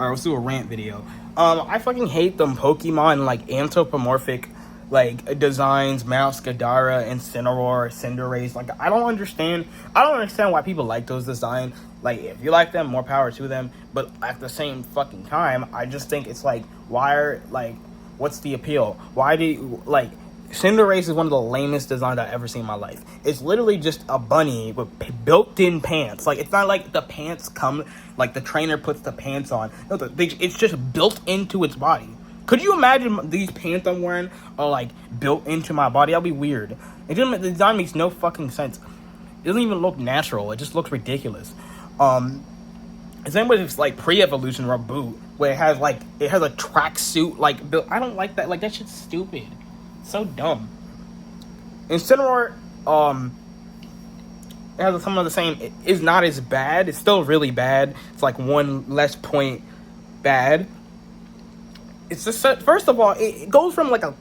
Alright, let's do a rant video. I fucking hate them Pokemon, like, anthropomorphic, like, designs, Kadara, Incineroar, Cinderace. Like, I don't understand why people like those designs. Like, if you like them, more power to them. But at the same fucking time, I just think it's like, what's the appeal? Why do you, like, Cinderace is one of the lamest designs I've ever seen in my life. It's literally just a bunny with built-in pants. Like, it's not like the pants come, like, the trainer puts the pants on. No, it's just built into its body. Could you imagine these pants I'm wearing are, like, built into my body? That'd be weird. The design makes no fucking sense. It doesn't even look natural. It just looks ridiculous. Same with it's like pre-evolution or boot, where it has a tracksuit, like, built. I don't like that. Like, that shit's stupid. So dumb. Incineroar, it has some of the same. It is not as bad. It's still really bad. It's like one less point bad. It's just, first of all, it goes from like a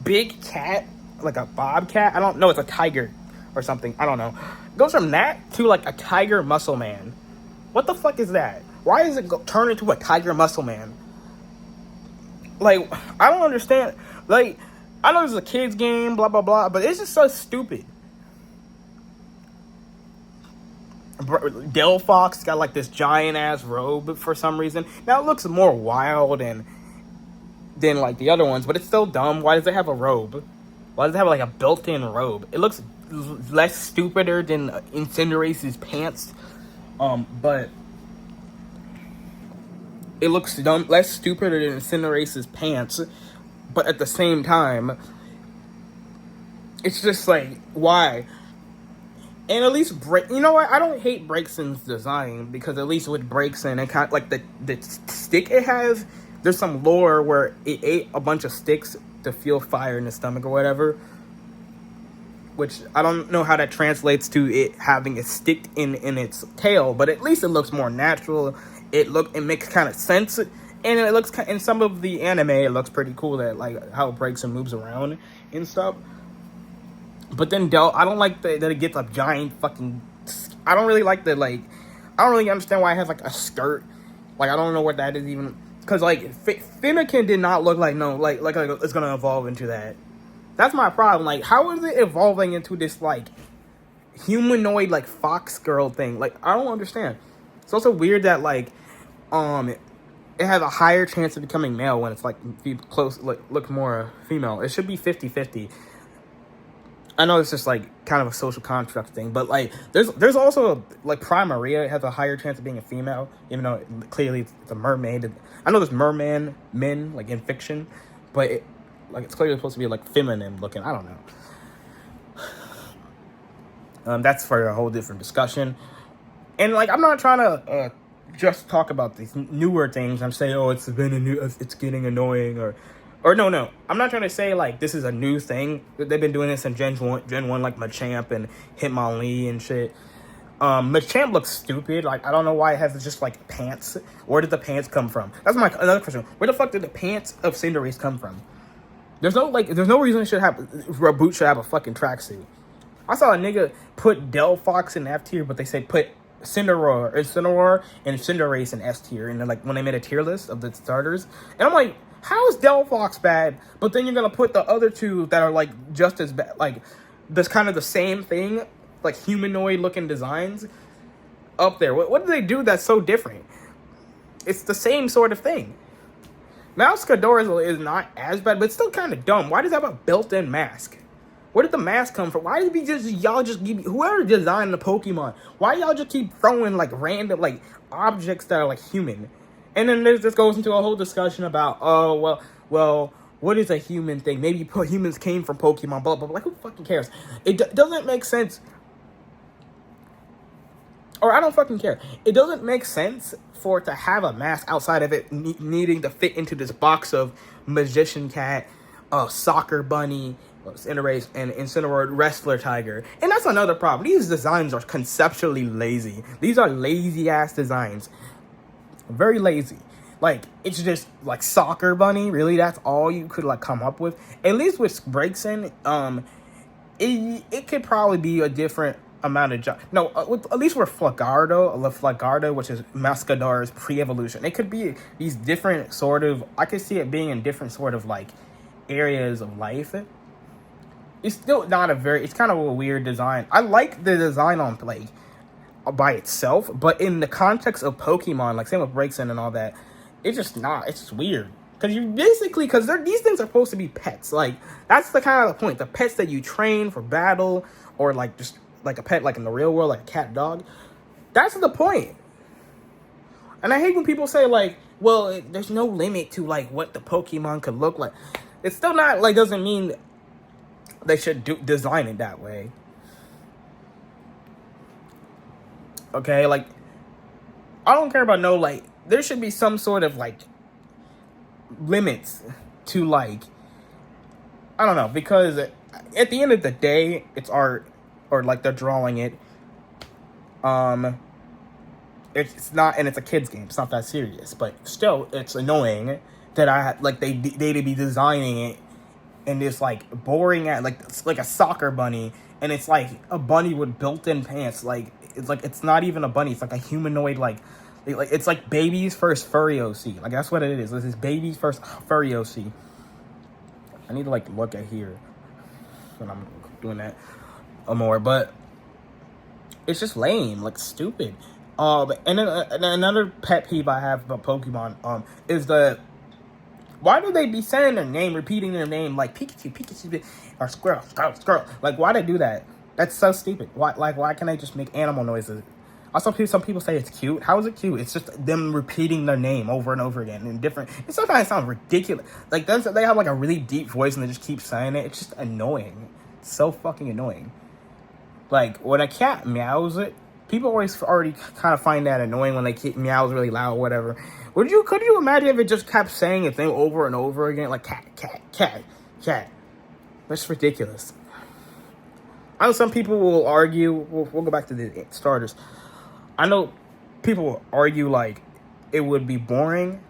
big cat, like a bobcat. I don't know. It's a tiger or something. I don't know. It goes from that to like a tiger muscle man. What the fuck is that? Why does it turn into a tiger muscle man? Like, I don't understand. Like, I know this is a kid's game, blah, blah, blah, but it's just so stupid. Delphox got, like, this giant-ass robe for some reason. Now, it looks more wild than like, the other ones, but it's still dumb. Why does it have a robe? Why does it have, like, a built-in robe? It looks less stupider than Incinderace's pants, but it looks less stupider than Incinderace's pants. But at the same time, it's just like, why? And at least you know what? I don't hate Braixen's design, because at least with Braixen, it kind of like the stick it has. There's some lore where it ate a bunch of sticks to feel fire in the stomach or whatever. Which I don't know how that translates to it having a stick in its tail, but at least it looks more natural. It makes kind of sense. And it looks, in some of the anime, it looks pretty cool that, like, how it breaks and moves around and stuff. But then I don't like that it gets a giant fucking, I don't really like the, like, I don't really understand why it has, like, a skirt. Like, I don't know what that is even, because, like, Fennekin did not look like, no, like it's gonna evolve into that. That's my problem. Like, how is it evolving into this, like, humanoid, like, fox girl thing? Like, I don't understand. It's also weird that, like, it has a higher chance of becoming male when it's, like, close, like, look more female. It should be 50-50. I know it's just, like, kind of a social construct thing, but, like, there's also, like, Primaria has a higher chance of being a female, even though clearly it's a mermaid. I know there's merman men, like, in fiction, but, it's clearly supposed to be, like, feminine looking. I don't know. That's for a whole different discussion. And, like, I'm not trying to, just talk about these newer things. I'm saying, oh, it's getting annoying, or no. I'm not trying to say, like, this is a new thing. They've been doing this in Gen 1, like Machamp and Hitmonlee and shit. Machamp looks stupid. Like, I don't know why it has just, like, pants. Where did the pants come from? That's another question. Where the fuck did the pants of Cinderace come from? There's no reason Reboot should have a fucking tracksuit. I saw a nigga put Delphox in F tier, but they say put Incineroar and Cinderace in S tier, and then, like, when they made a tier list of the starters, and I'm like, how is Delphox bad? But then you're gonna put the other two that are, like, just as bad, like, this kind of the same thing, like, humanoid looking designs up there. What do they do that's so different? It's the same sort of thing. Kadora is not as bad, but it's still kind of dumb. Why does it have a built-in mask? Where did the mask come from? Why did y'all just give whoever designed the Pokemon? Why y'all just keep throwing, like, random, like, objects that are, like, human? And then this goes into a whole discussion about, oh, well, what is a human thing? Maybe humans came from Pokemon, blah, blah, blah. Like, who fucking cares? It doesn't make sense. Or I don't fucking care. It doesn't make sense for it to have a mask outside of it needing to fit into this box of Magician Cat, Soccer Bunny, Cinderace, and Incineroar Wrestler Tiger. And that's another problem. These designs are conceptually lazy. These are lazy-ass designs. Very lazy. Like, it's just, like, Soccer Bunny. Really, that's all you could, like, come up with. At least with Braixen, it could probably be a different amount of no, at least with Flagardo, which is Mascadar's pre-evolution. It could be these different sort of. I could see it being in different sort of like areas of life. It's still not a very. It's kind of a weird design. I like the design on like by itself, but in the context of Pokemon, like same with Braixen and all that, it's just not. It's just weird. Because you basically, because these things are supposed to be pets. Like, that's the kind of the point. The pets that you train for battle, or like just like a pet, like in the real world, like a cat, dog. That's the point. And I hate when people say like, well, there's no limit to like what the Pokemon could look like. It's still not like, doesn't mean they should design it that way. Okay, like, I don't care about no, like, there should be some sort of like limits to like, I don't know, because at the end of the day, it's art, or like they're drawing it. It's not, and it's a kid's game. It's not that serious, but still, it's annoying that they'd be designing it in this like boring like it's like a soccer bunny, and it's like a bunny with built-in pants. Like it's not even a bunny. It's like a humanoid it's like baby's first furry OC. Like, that's what it is. This is baby's first furry OC. I need to, like, look at here when I'm doing that more. But it's just lame. Like, stupid. And then another pet peeve I have about Pokemon is why do they be saying their name, repeating their name, like Pikachu, Pikachu, or Squirrel, Squirrel, Squirrel? Like, why they do that? That's so stupid. Why can't they just make animal noises? Also, some people say it's cute. How is it cute? It's just them repeating their name over and over again in different. It sometimes sounds ridiculous. Like, they have like a really deep voice and they just keep saying it. It's just annoying. It's so fucking annoying. Like, when a cat meows it, people already kind of find that annoying when they meows really loud or whatever. Could you imagine if it just kept saying a thing over and over again, like cat, cat, cat, cat? That's ridiculous. I know some people will argue. We'll go back to the starters. I know people will argue like it would be boring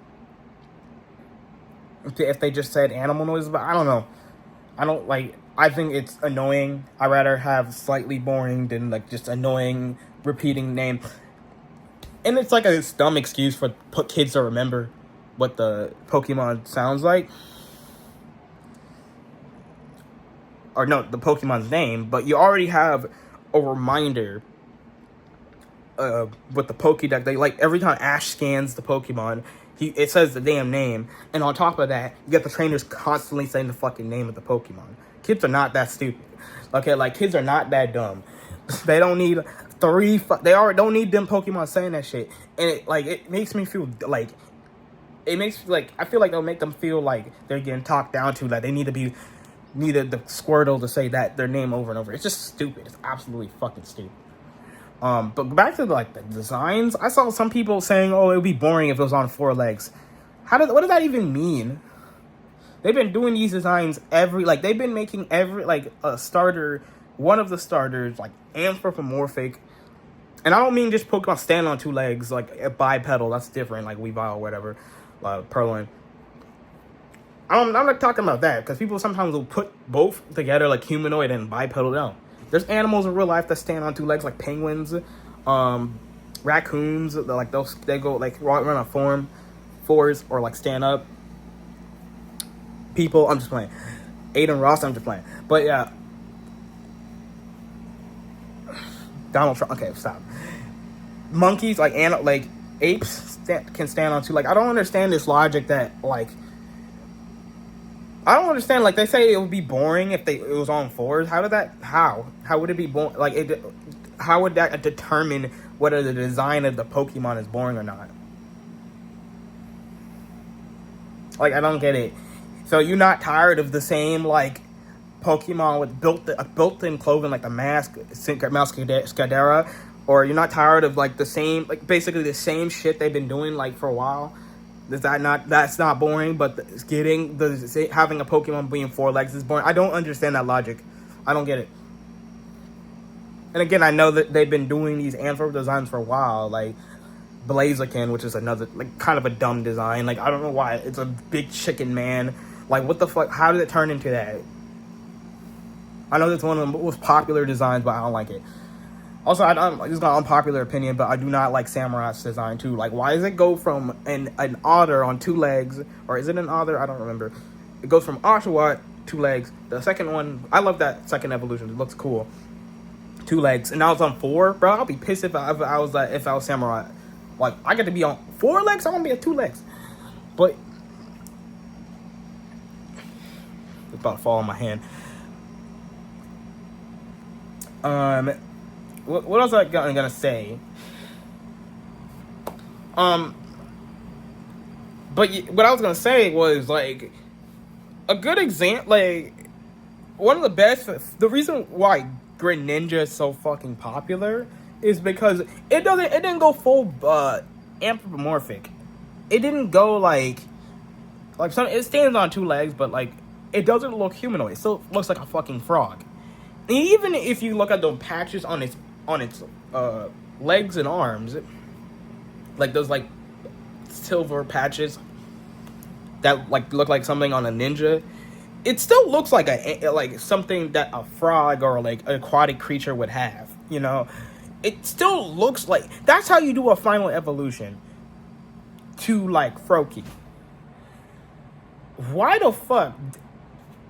if they just said animal noises, but I don't know. I think it's annoying. I'd rather have slightly boring than like just annoying repeating name. And it's like a dumb excuse for kids to remember what the Pokemon sounds like. Or no, the Pokemon's name, but you already have a reminder with the Pokédex. They like every time Ash scans the Pokemon, it says the damn name, and on top of that, you get the trainers constantly saying the fucking name of the Pokemon. Kids are not that stupid. Okay, like kids are not that dumb. They don't need don't need them Pokemon saying that shit, and it makes me feel like I feel like it'll make them feel like they're getting talked down to, like they need the Squirtle to say that their name over and over. It's just stupid. It's absolutely fucking stupid. But back to the designs, I saw some people saying, "Oh, it would be boring if it was on 4 legs." What does that even mean? They've been doing these designs they've been making a starter, one of the starters anthropomorphic, and I don't mean just Pokemon stand on 2 legs like a bipedal. That's different, like Weavile or whatever, Purloin. I'm not talking about that, because people sometimes will put both together, like humanoid and bipedal. No. There's animals in real life that stand on 2 legs, like penguins, raccoons. They go run on 4s or like stand up. People, I'm just playing. Aiden Ross, I'm just playing. But yeah, Donald Trump. Okay, stop. Monkeys, like apes, can stand on 2. I don't understand this logic that I don't understand. They say it would be boring if it was on 4s. How would it be boring? How would that determine whether the design of the Pokemon is boring or not? I don't get it. So you're not tired of the same Pokemon with built-in clothing like the Mascadera, or you're not tired of the same basically the same shit they've been doing for a while? That's not boring, but having a Pokemon being 4 legs is boring. I don't understand that logic. I don't get it. And again, I know that they've been doing these Anthrop designs for a while, like Blaziken, which is another kind of a dumb design. I don't know why it's a big chicken man. What the fuck? How did it turn into that? I know that's one of the most popular designs, but I don't like it. Also, this is not an unpopular opinion, but I do not like Samurai's design too. Like, why does it go from an otter on two legs, or is it an otter? I don't remember. It goes from Oshawott, two legs. The second one, I love that second evolution. It looks cool. Two legs, and now it's on four, bro. I'll be pissed if I was Samurai. Like, I get to be on four legs. I want to be on two legs, but it's about to fall on my hand. What else I gonna say? But what I was gonna say was like a good example. Like one of the best. The reason why Greninja is so fucking popular is because it didn't go full anthropomorphic. It didn't go like some. It stands on two legs, but like it doesn't look humanoid. It still looks like a fucking frog. And even if you look at the patches on its legs and arms, like those like silver patches that like look like something on a ninja, it still looks like like something that a frog or like an aquatic creature would have. You know, it still looks like that's how you do a final evolution to like Froakie. Why the fuck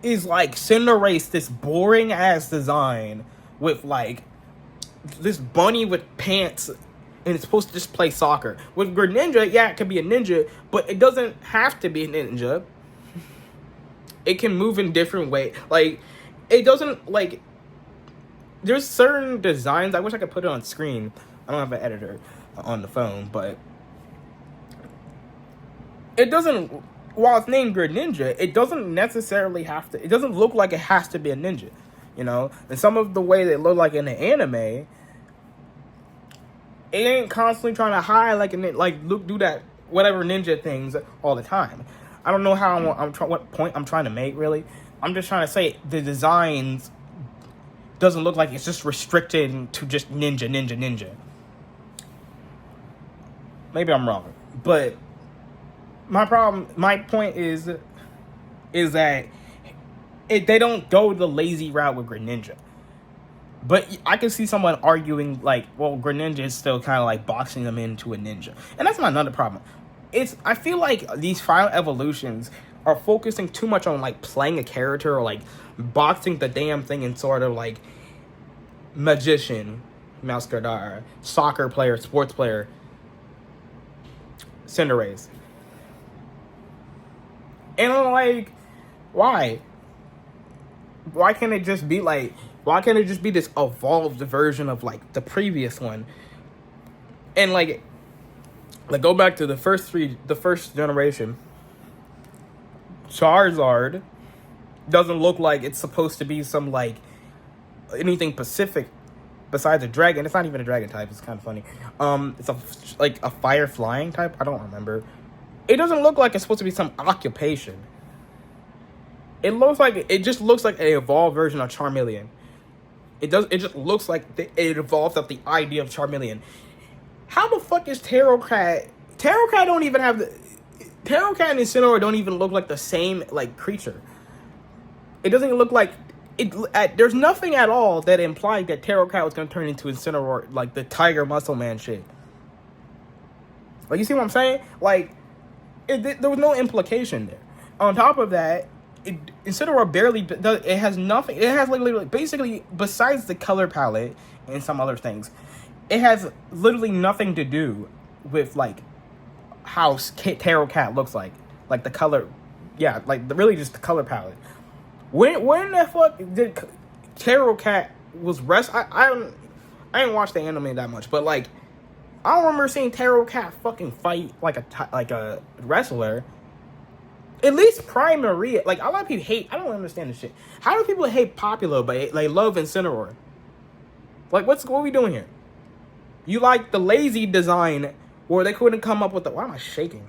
is like Cinderace this boring ass design with like this bunny with pants and it's supposed to just play soccer? With Greninja, yeah, it could be a ninja, but it doesn't have to be a ninja. It can move in different ways. Like, it doesn't, like, there's certain designs, I wish I could put it on screen. I don't have an editor on the phone, but it doesn't, while it's named Greninja, it doesn't necessarily have to, it doesn't look like it has to be a ninja, you know? And some of the way they look like in the anime, it ain't constantly trying to hide do that whatever ninja things all the time. I don't know what point I'm trying to make, really. I'm just trying to say the designs doesn't look like it's just restricted to just ninja. Maybe I'm wrong, but my point is that they don't go the lazy route with Greninja. But I can see someone arguing like, well, Greninja is still kind of like boxing them into a ninja, and that's not another problem. I feel like these final evolutions are focusing too much on like playing a character or like boxing the damn thing in sort of like magician, Mascardar, soccer player, sports player, Cinderace. And I'm like, why? Why can't it just be this evolved version of like the previous one? And like go back to the first generation. Charizard doesn't look like it's supposed to be some like anything Pacific besides a dragon. It's not even a dragon type. It's kind of funny. It's a fire flying type. I don't remember. It doesn't look like it's supposed to be some occupation. It just looks like an evolved version of Charmeleon. It just looks like it evolved up the idea of Charmeleon. How the fuck is Tarot-Cat? Tarot-Cat don't even have Tarot-Cat and Incineroar don't even look like the same like creature. It doesn't even look like it. There's nothing at all that implied that Tarot-Cat was gonna turn into Incineroar, like the Tiger Muscle Man shit. Like, you see what I'm saying? Like, there was no implication there. On top of that, Incineroar barely does. It has nothing. It has like basically, besides the color palette and some other things, it has literally nothing to do with like how Tarot-Cat looks like the color. Yeah, like really just the color palette. When the fuck did Tarot-Cat was I didn't watch the anime that much, but like I don't remember seeing Tarot-Cat fucking fight like a wrestler. At least Prime Maria, like a lot of people hate. I don't understand this shit. How do people hate Popular but they love Incineroar? Like, what are we doing here? You like the lazy design where they couldn't come up with the... Why am I shaking?